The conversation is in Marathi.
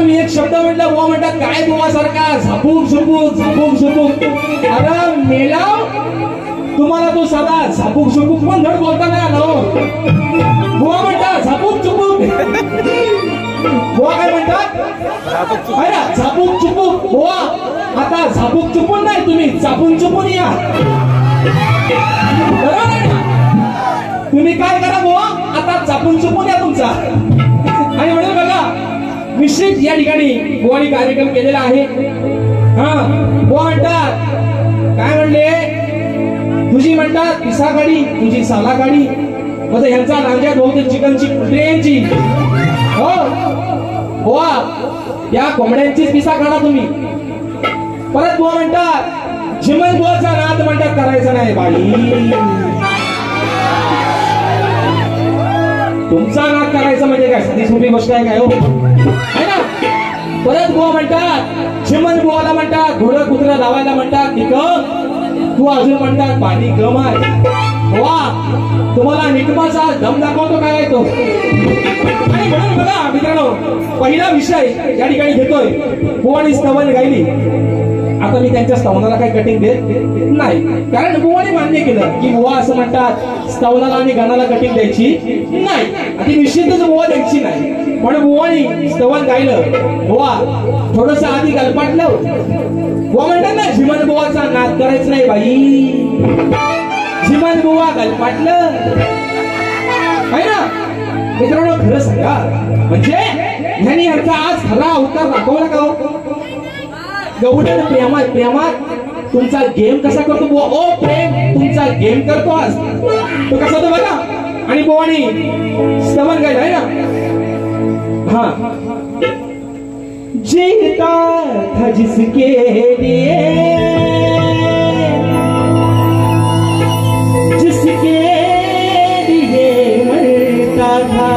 मी एक शब्द म्हटलं बुवा म्हणतात काय बुवा सारखा झापूक झुपूक झापूक झुपूक. अरे मेला तुम्हाला तो साधा झापूक झुपूक पण धड बोलता नाही आलं. बुवा म्हणतात झापूक झुपूक. बुवा काय म्हणतात झापूक झुपूक. बुवा आता झापूक चुपून नाही तुम्ही चापून चुपून या. तुम्ही काय करा बुवा आता चापून चुपून या तुमचा. आणि म्हणून बघा निश्चित या ठिकाणी बुवानी कार्यक्रम केलेला आहे. हा बुवा म्हणतात काय म्हणले तुझी म्हणतात पिसा गाडी तुझी साला गाडी म्हणजे ह्यांचा नांग्यात बहुतेक चिकनची ट्रेनची. हो बुवा या कोंबड्यांचीच पिसा काढा तुम्ही. परत बुवा म्हणतात झिमन बुवाचा नाद म्हणतात करायचा नाही बाई. तुमचा नाद करायचा म्हणजे काय साधी सोपी गोष्ट आहे काय हो है ना. परत बुवा म्हणतात झिमन बुवाला म्हणतात घोडं कुत्रा लावायला म्हणतात तू अजून म्हणतात पाणी गम आहे. वा तुम्हाला निकमाचा दम दाखवतो काय तो. आणि म्हणून बघा मित्रांनो पहिला विषय या ठिकाणी घेतोय. बुवानी स्तवन गायली. आता मी त्यांच्या स्तवनाला काही कटिंग देत नाही कारण बुवाने मान्य केलं की बुवा असं म्हणतात स्तवनाला आणि गाण्याला कटिंग द्यायची नाही. ती निश्चितच बुवा द्यायची नाही. म्हणून बुवानी स्तवन गायलं. बुवा थोडस आधी गलपाटलं. बुवा म्हणतात ना झिमन बुवाचा नाद करायचं नाही बाई. झिमन बुवा गलपाटलं आहे ना. मित्रांनो खरं सांगा म्हणजे ह्यांनी यांचा आज खरा अवतार दाखवला का हो. गवडन प्रेमात प्रेमात तुमचा गेम कसा करतो बुवा. ओ प्रेम तुमचा गेम करतो आज तो कसा तो बघा. आणि बुवानी स्तवन गायलं आहे ना. हा जीता था जिसके लिए जिसके लिए मरता था